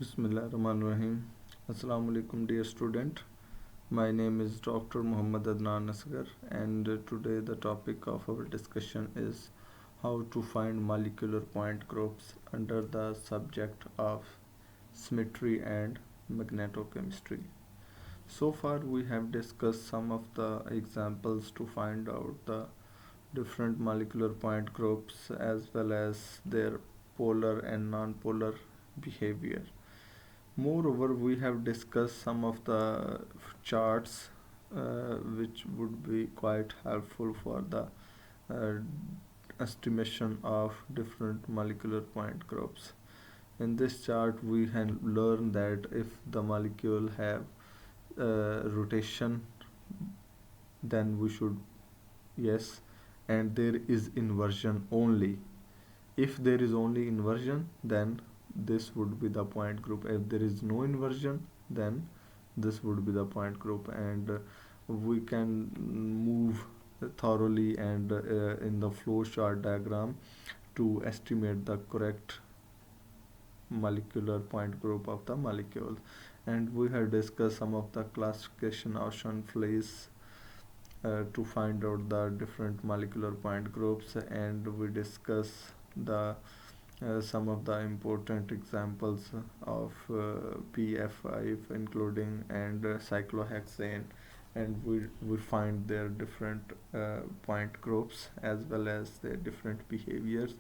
Bismillahirrahmanirrahim. Assalamu alaikum, dear student. My name is Dr. Muhammad Adnan Asgar, and today the topic of our discussion is how to find molecular point groups under the subject of symmetry and magnetochemistry. So far, we have discussed some of the examples to find out the different molecular point groups as well as their polar and non-polar behavior. Moreover, we have discussed some of the charts which would be quite helpful for the uh, estimation of different molecular point groups. In this chart, we can learn that if the molecule have rotation, then we should yes, and there is inversion only. If there is only inversion, then this would be the point group. If there is no inversion, then this would be the point group, and we can move thoroughly and in the flow chart diagram to estimate the correct molecular point group of the molecule. And we have discussed some of the classification option flays to find out the different molecular point groups, and we discuss the some of the important examples of PF5 including and cyclohexane, and we find their different point groups as well as their different behaviors.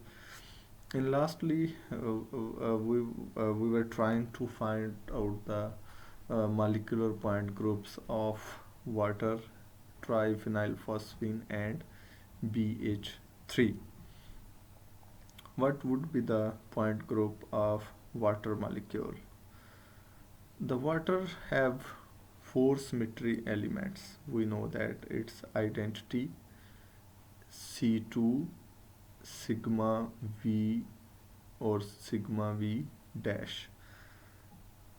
And lastly, we were trying to find out the molecular point groups of water, triphenylphosphine, and BH3. What would be the point group of water molecule? The water have four symmetry elements. We know that its identity C2 sigma V or sigma V dash.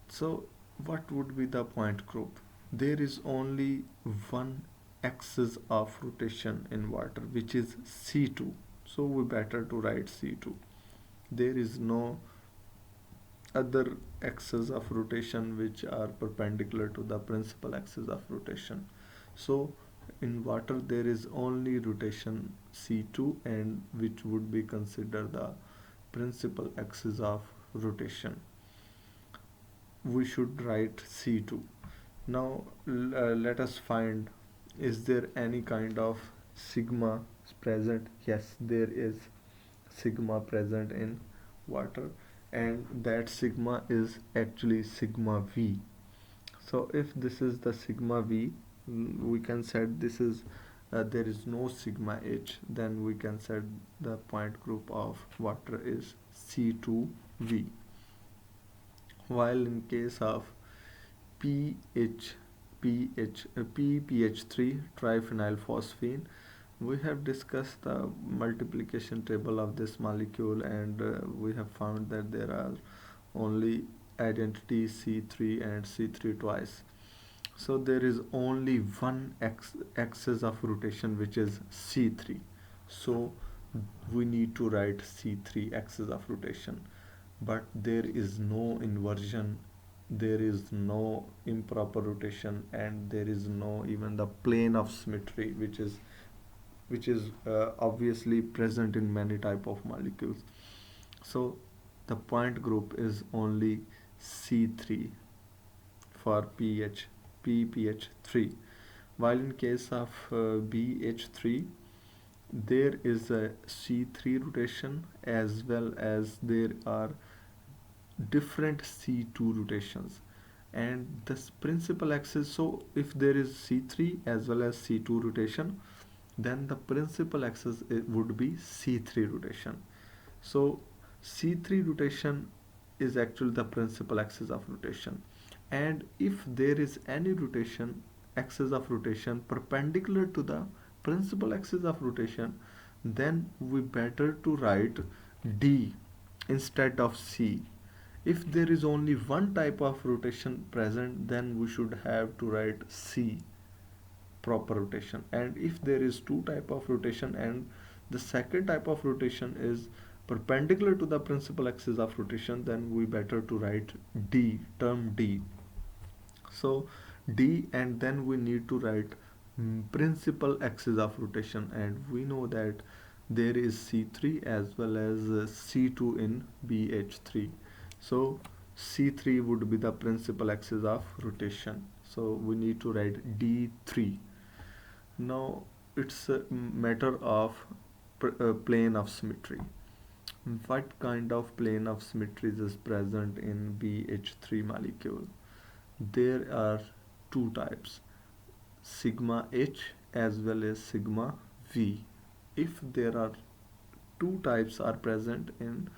So what would be the point group? There is only one axis of rotation in water, which is C2. So we better to write C2. There is no other axes of rotation which are perpendicular to the principal axis of rotation. So in water there is only rotation C2, and which would be considered the principal axis of rotation. We should write C2. Now let us find, is there any kind of sigma present? Yes, there is sigma present in water, and that sigma is actually sigma V. So if this is the sigma V, we can set this is there is no sigma H, then we can set the point group of water is C2V. While in case of PH, PPH3 triphenylphosphine, we have discussed the multiplication table of this molecule, and we have found that there are only identity C3 and C3 twice. So there is only one axis of rotation which is C3. So we need to write C3 axis of rotation, but there is no inversion, there is no improper rotation, and there is no even the plane of symmetry which is obviously present in many type of molecules. So the point group is only C3 for PPH3, while in case of BH3 there is a C3 rotation as well as there are different C2 rotations, and this principal axis, so if there is C3 as well as C2 rotation, then the principal axis would be C3 rotation. So C3 rotation is actually the principal axis of rotation, and if there is any rotation axis of rotation perpendicular to the principal axis of rotation, then we better to write D instead of C. If there is only one type of rotation present, then we should have to write C, proper rotation. And if there is two type of rotation and the second type of rotation is perpendicular to the principal axis of rotation, then we better to write D, term D. So D, and then we need to write principal axis of rotation, and we know that there is C3 as well as C2 in BH3. So C3 would be the principal axis of rotation, so we need to write D3. Now it's a matter of plane of symmetry. What kind of plane of symmetries is present in BH3 molecule? There are two types, sigma H as well as sigma V. If there are two types are present in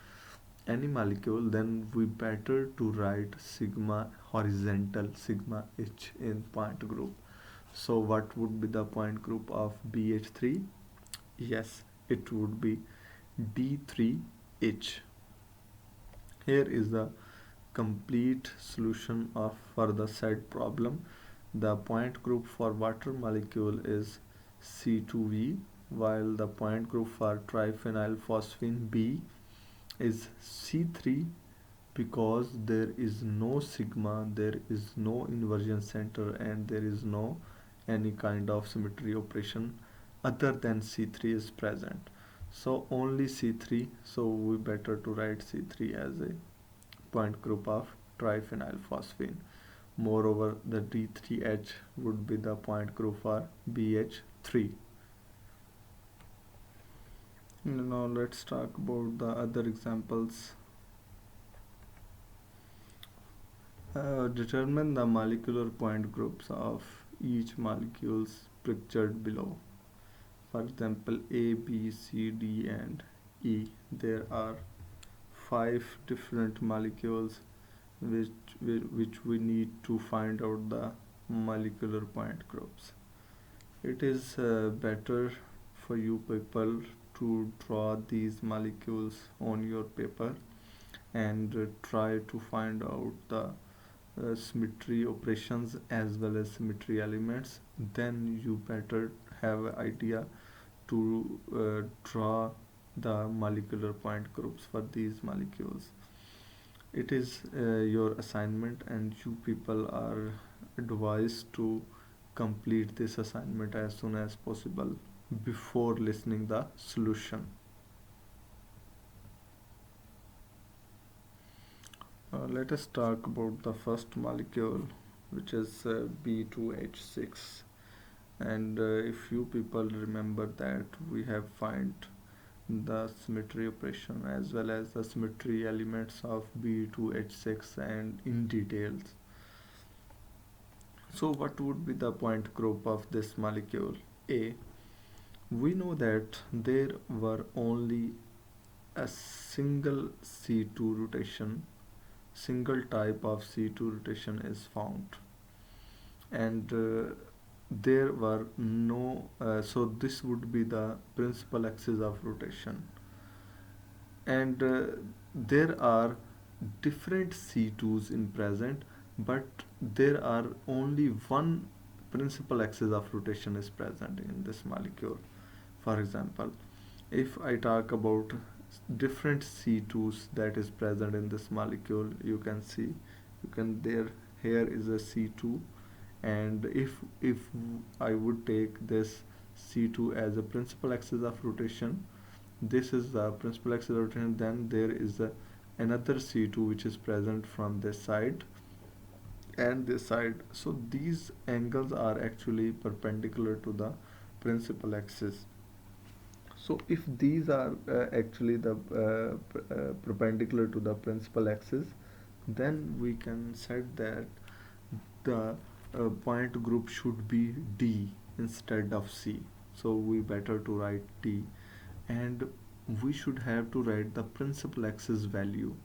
any molecule, then we better to write sigma horizontal, sigma H in point group. So what would be the point group of BH3? Yes, it would be D3H. Here is the complete solution of for the said problem. The point group for water molecule is C2V, while the point group for triphenylphosphine B is C3, because there is no sigma, there is no inversion center, and there is no any kind of symmetry operation other than C3 is present. So only C3, so we better to write C3 as a point group of triphenylphosphine. Moreover, the D3H would be the point group for BH3. Now let's talk about the other examples. Determine the molecular point groups of each molecules pictured below. For example, A, B, C, D, and E. There are 5 different molecules which we need to find out the molecular point groups. It is better for you people to draw these molecules on your paper and try to find out the symmetry operations as well as symmetry elements. Then you better have an idea to draw the molecular point groups for these molecules. It is your assignment, and you people are advised to complete this assignment as soon as possible before listening the solution. Let us talk about the first molecule, which is B2H6. And if you people remember that we have find the symmetry operation as well as the symmetry elements of B2H6 and in details. So what would be the point group of this molecule? A. We know that there were only a single C2 rotation, single type of C2 rotation is found, and there were no so this would be the principal axis of rotation, and there are different C2s in present, but there are only one principal axis of rotation is present in this molecule. For example, if I talk about different C2s that is present in this molecule, you can see, you can there, here is a C2, and if I would take this C2 as a principal axis of rotation, this is the principal axis of rotation, then there is another C2 which is present from this side and this side. So these angles are actually perpendicular to the principal axis. So if these are actually the perpendicular to the principal axis, then we can set that the point group should be D instead of C. So we better to write D, and we should have to write the principal axis value,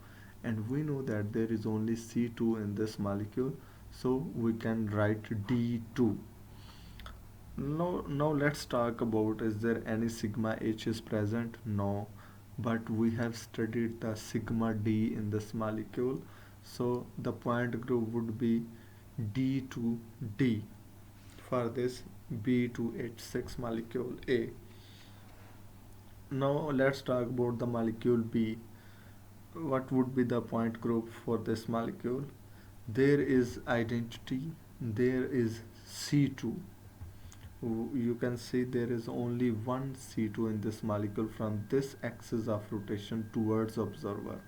and we know that there is only C2 in this molecule, so we can write D2. Now let's talk about, is there any sigma H is present? No, but we have studied the sigma D in this molecule, so the point group would be D2D for this B2H6 molecule A. Now let's talk about the molecule B. What would be the point group for this molecule? There is identity, there is C2. You can see there is only one C2 in this molecule from this axis of rotation towards observer.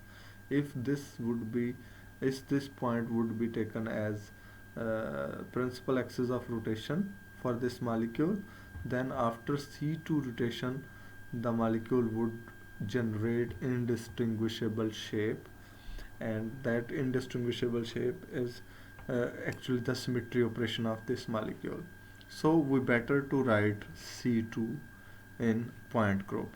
If this would be, if this point would be taken as principal axis of rotation for this molecule, then after C2 rotation the molecule would generate indistinguishable shape, and that indistinguishable shape is actually the symmetry operation of this molecule. So we better to write C2 in point group.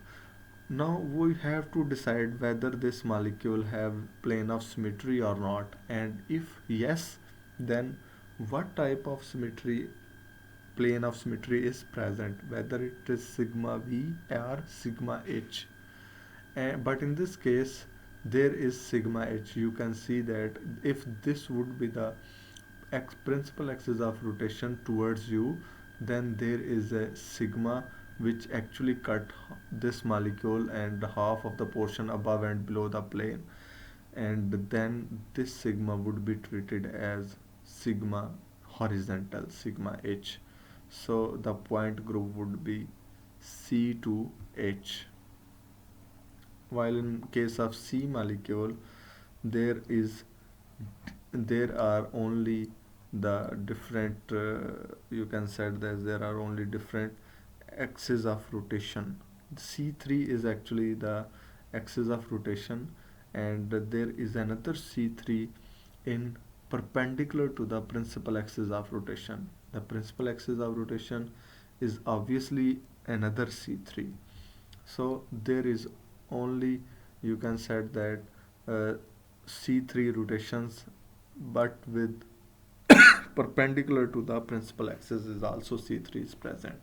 Now we have to decide whether this molecule have plane of symmetry or not, and if yes, then what type of symmetry, plane of symmetry is present, whether it is sigma V or sigma H. But in this case there is sigma H. You can see that if this would be the principal axis of rotation towards you, then there is a sigma which actually cut this molecule and half of the portion above and below the plane, and then this sigma would be treated as sigma horizontal, sigma H. So the point group would be C2H. While in case of C molecule, there is there are only the different you can say that there are only different axes of rotation. C3 is actually the axis of rotation, and there is another C3 in perpendicular to the principal axis of rotation. The principal axis of rotation is obviously another C3. So there is only, you can set that uh, C3 rotations, but with perpendicular to the principal axis is also C3 is present.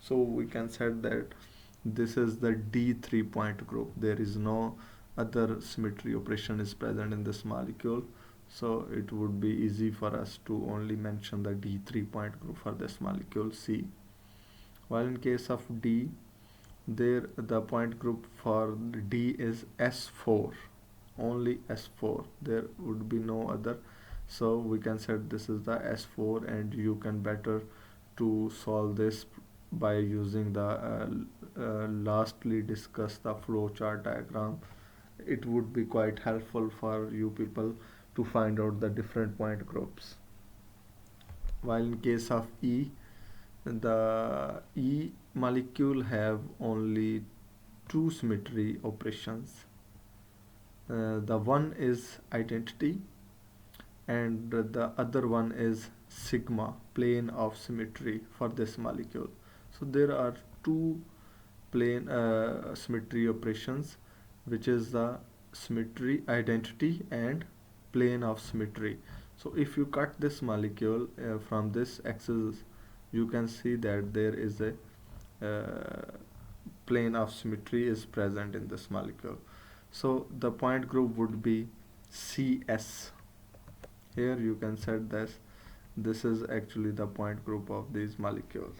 So we can set that this is the D3 point group. There is no other symmetry operation is present in this molecule, so it would be easy for us to only mention the D3 point group for this molecule C. While in case of D, there the point group for D is S4, only S4. There would be no other, so we can set this is the S4, and you can better to solve this by using the lastly discussed the flowchart diagram. It would be quite helpful for you people to find out the different point groups. While in case of E, the E molecule have only two symmetry operations. The one is identity, and the other one is sigma, plane of symmetry for this molecule. So there are two plane symmetry operations, which is the symmetry identity and plane of symmetry. So if you cut this molecule from this axis, you can see that there is a plane of symmetry is present in this molecule. So the point group would be CS. Here you can set this is actually the point group of these molecules.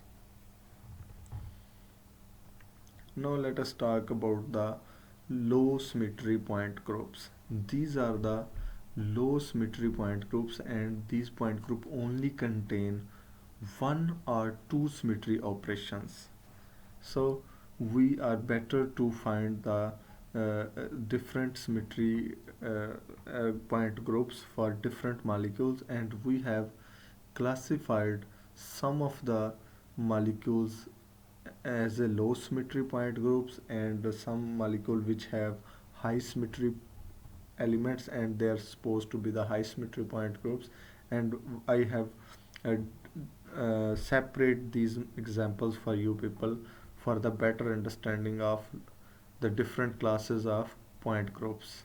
Now let us talk about the low symmetry point groups. These are the low symmetry point groups, and these point group only contain one or two symmetry operations. So we are better to find the different symmetry point groups for different molecules, and we have classified some of the molecules as a low symmetry point groups, and some molecule which have high symmetry elements, and they are supposed to be the high symmetry point groups. And I have uh, separate these examples for you people for the better understanding of the different classes of point groups.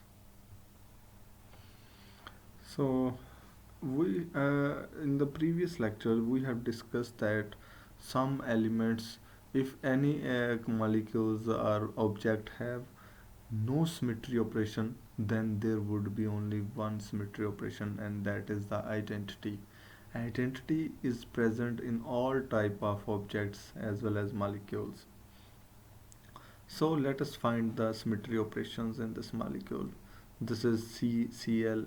So we in the previous lecture we have discussed that some elements, if any molecules or object have no symmetry operation, then there would be only one symmetry operation, and that is the identity. Identity is present in all type of objects as well as molecules. So let us find the symmetry operations in this molecule. This is CClHbRf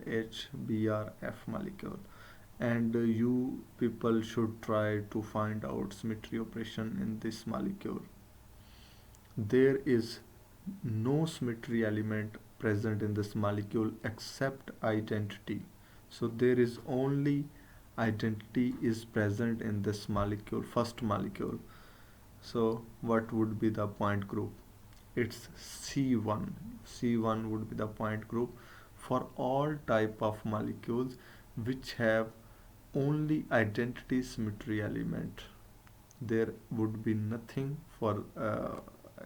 molecule, and you people should try to find out symmetry operation in this molecule. There is no symmetry element present in this molecule except identity. So there is only identity is present in this molecule, first molecule. So what would be the point group? It's C1. C1 would be the point group for all type of molecules which have only identity symmetry element. There would be nothing for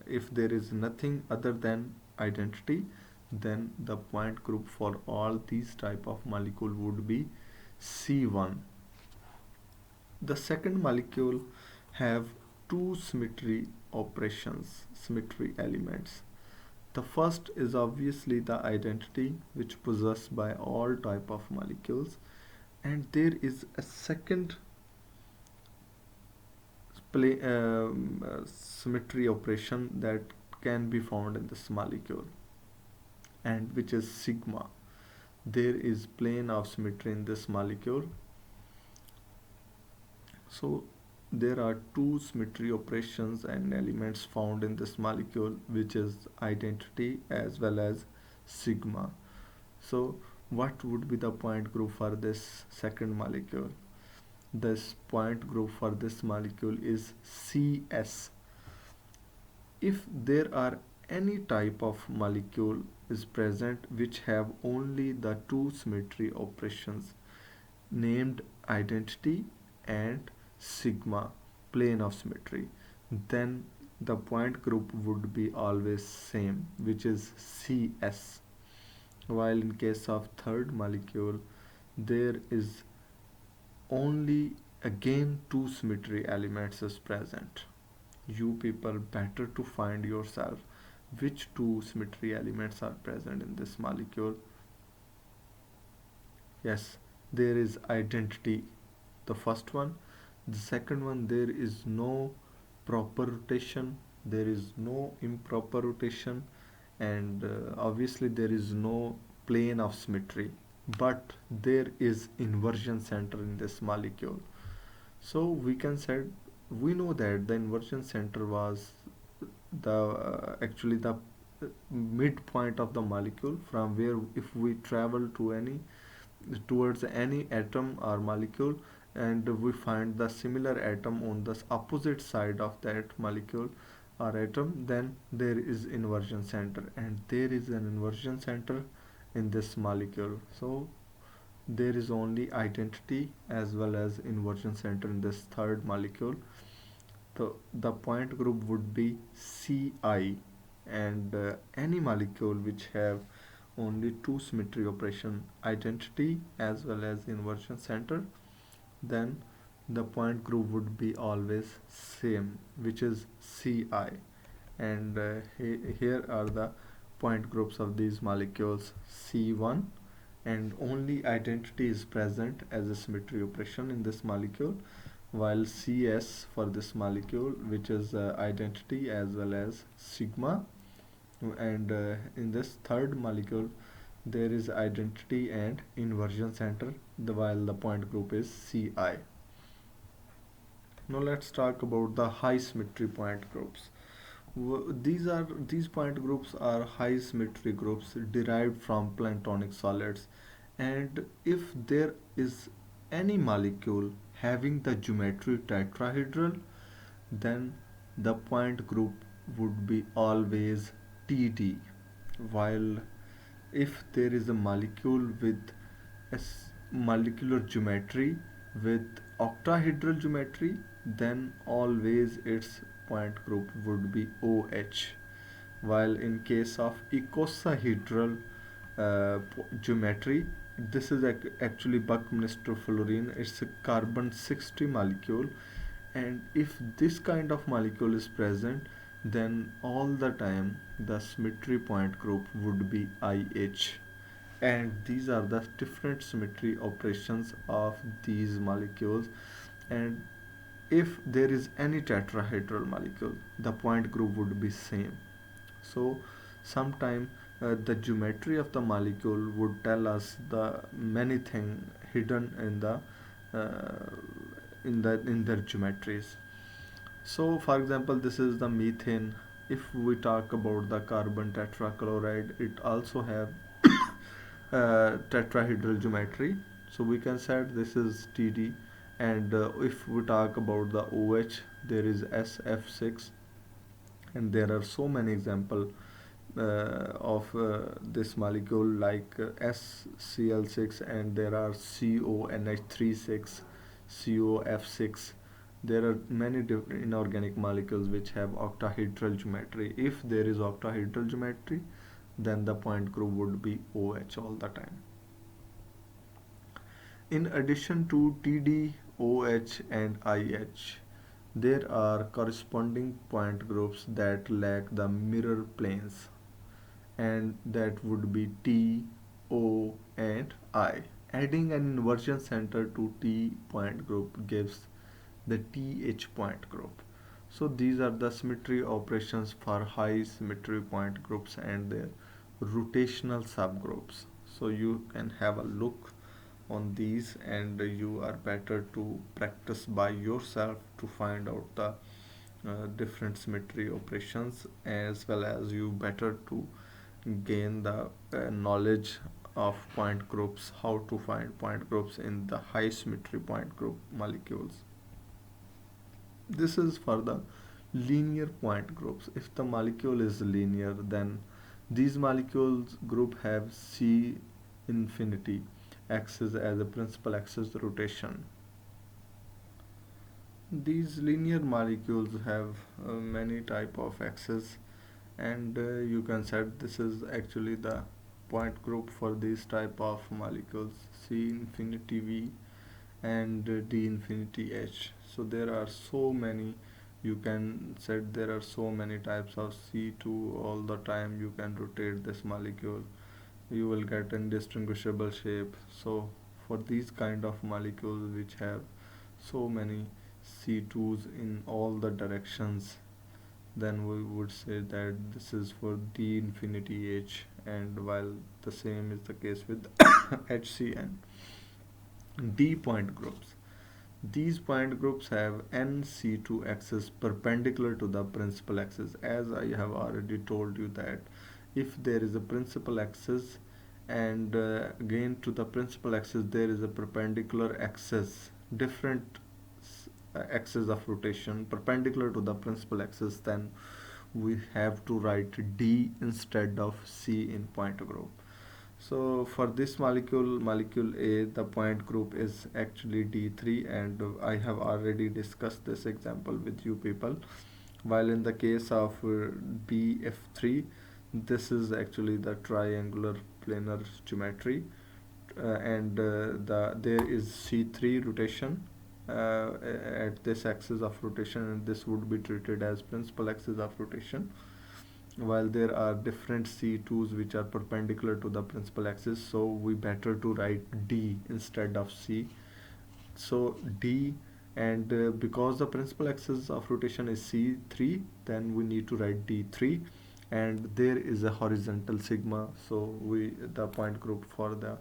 if there is nothing other than identity, then the point group for all these type of molecule would be C1. The second molecule have two symmetry operations, symmetry elements. The first is obviously the identity which possessed by all type of molecules, and there is a second symmetry operation that can be found in this molecule, and which is sigma. There is plane of symmetry in this molecule. So there are two symmetry operations and elements found in this molecule, which is identity as well as sigma. So what would be the point group for this second molecule? This point group for this molecule is CS. If there are any type of molecule is present which have only the two symmetry operations named identity and sigma, plane of symmetry, then the point group would be always same, which is CS. While in case of third molecule, there is only again two symmetry elements is present. You people better to find yourself which two symmetry elements are present in this molecule. Yes, there is identity, the first one. The second one, there is no proper rotation, there is no improper rotation, and obviously there is no plane of symmetry, but there is inversion center in this molecule. So we can say, we know that the inversion center was the actually the midpoint of the molecule from where if we travel to any towards any atom or molecule, and we find the similar atom on the opposite side of that molecule or atom, then there is inversion center, and there is an inversion center in this molecule. So there is only identity as well as inversion center in this third molecule. So the point group would be Ci, and any molecule which have only two symmetry operation, identity as well as inversion center, then the point group would be always same, which is Ci. And here are the point groups of these molecules. C1, and only identity is present as a symmetry operation in this molecule, while CS for this molecule, which is identity as well as sigma, and in this third molecule there is identity and inversion center, while the point group is Ci. Now let's talk about the high symmetry point groups. These point groups are high symmetry groups derived from planktonic solids, and if there is any molecule having the geometry tetrahedral, then the point group would be always TD. While if there is a molecule with molecular geometry with octahedral geometry, then always its point group would be OH. While in case of icosahedral geometry, this is actually Buckminster fullerene, it's a carbon 60 molecule, and if this kind of molecule is present, then all the time the symmetry point group would be IH. And these are the different symmetry operations of these molecules. And if there is any tetrahedral molecule, the point group would be same. So sometime the geometry of the molecule would tell us the many thing hidden uh, in their geometries. So for example, this is the methane. If we talk about the carbon tetrachloride, it also have tetrahedral geometry. So we can set this is TD, and if we talk about the OH, there is SF6, and there are so many example of this molecule like SCl6, and there are CONH36, COF6. There are many inorganic molecules which have octahedral geometry. If there is octahedral geometry, then the point group would be OH all the time. In addition to TD, OH, and IH, there are corresponding point groups that lack the mirror planes, and that would be T, O, and I. Adding an inversion center to T point group gives the TH point group. So these are the symmetry operations for high symmetry point groups and their rotational subgroups. So you can have a look on these, and you are better to practice by yourself to find out the different symmetry operations, as well as you better to gain the knowledge of point groups, how to find point groups in the high symmetry point group molecules. This is for the linear point groups. If the molecule is linear, then these molecules group have C infinity axis as a principal axis rotation. These linear molecules have many type of axes, and you can set this is actually the point group for these type of molecules, C infinity V and D infinity H. So there are so many, you can set there are so many types of C2 all the time. You can rotate this molecule, you will get indistinguishable shape. So for these kind of molecules which have so many C2s in all the directions, then we would say that this is for D infinity H, and while the same is the case with HCN. D point groups. These point groups have NC2 axis perpendicular to the principal axis. As I have already told you that if there is a principal axis, and again to the principal axis there is a perpendicular axis, different axis of rotation perpendicular to the principal axis, then we have to write D instead of C in point group. So for this molecule A, the point group is actually D3, and I have already discussed this example with you people. While in the case of BF3, this is actually the triangular planar geometry, and there is C3 rotation at this axis of rotation, and this would be treated as principal axis of rotation, while there are different C2s which are perpendicular to the principal axis. So we better to write D instead of C. So D, and because the principal axis of rotation is C3, then we need to write D3, and there is a horizontal sigma, so the point group for the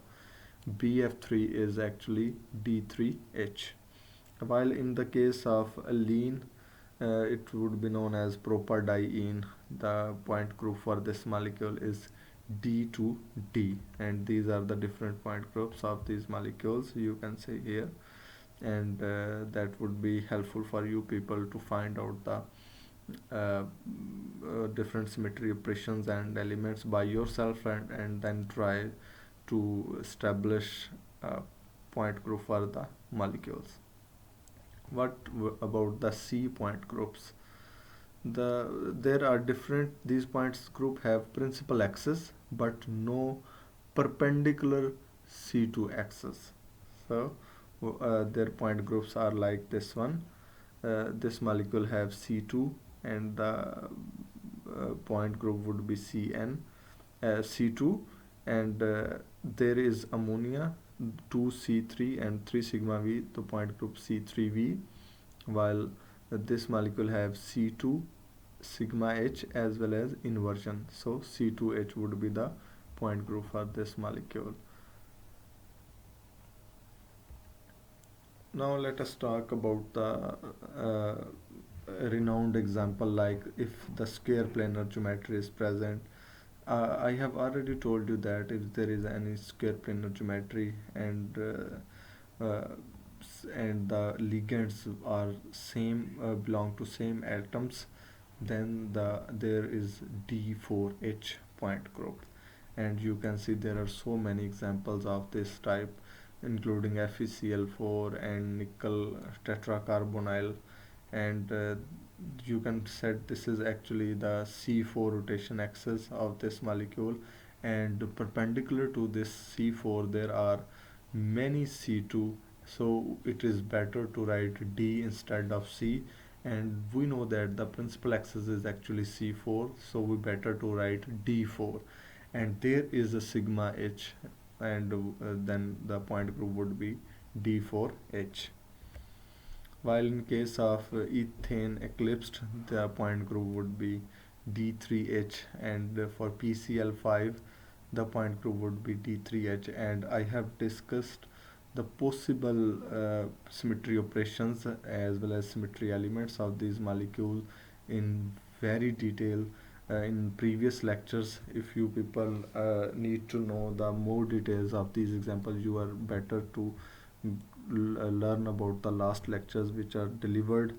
BF3 is actually D3H. While in the case of allene, it would be known as propadiene. The point group for this molecule is D2D, and these are the different point groups of these molecules you can see here, and that would be helpful for you people to find out the different symmetry operations and elements by yourself, and then try to establish a point group for the molecules. About the C point groups? There are different, these points group have principal axis but no perpendicular C2 axis. So their point groups are like this one. This molecule have C2, and the point group would be C2, and there is ammonia 2C3 and 3 sigma V, the point group C3V, while this molecule have C2 sigma H as well as inversion. So C2H would be the point group for this molecule. Now let us talk about the renowned example, like if the square planar geometry is present. I have already told you that if there is any square planar geometry and the ligands are same belong to same atoms, then there is D4H point group. And you can see there are so many examples of this type, including FeCl4 and nickel tetracarbonyl. And you can set this is actually the C4 rotation axis of this molecule, and perpendicular to this C4 there are many C2, so it is better to write D instead of C. And we know that the principal axis is actually C4, so we better to write D4. And there is a sigma H, and then the point group would be D4H. While in case of ethane eclipsed, the point group would be D3H, and for PCl5 the point group would be D3H. And I have discussed the possible symmetry operations as well as symmetry elements of these molecules in very detail in previous lectures. If you people need to know the more details of these examples, you are better to learn about the last lectures which are delivered.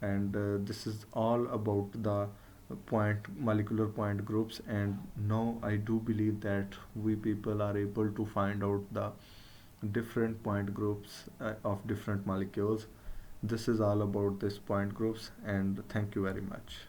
And this is all about the point molecular point groups. And now I do believe that we people are able to find out the different point groups of different molecules. This is all about this point groups, and thank you very much.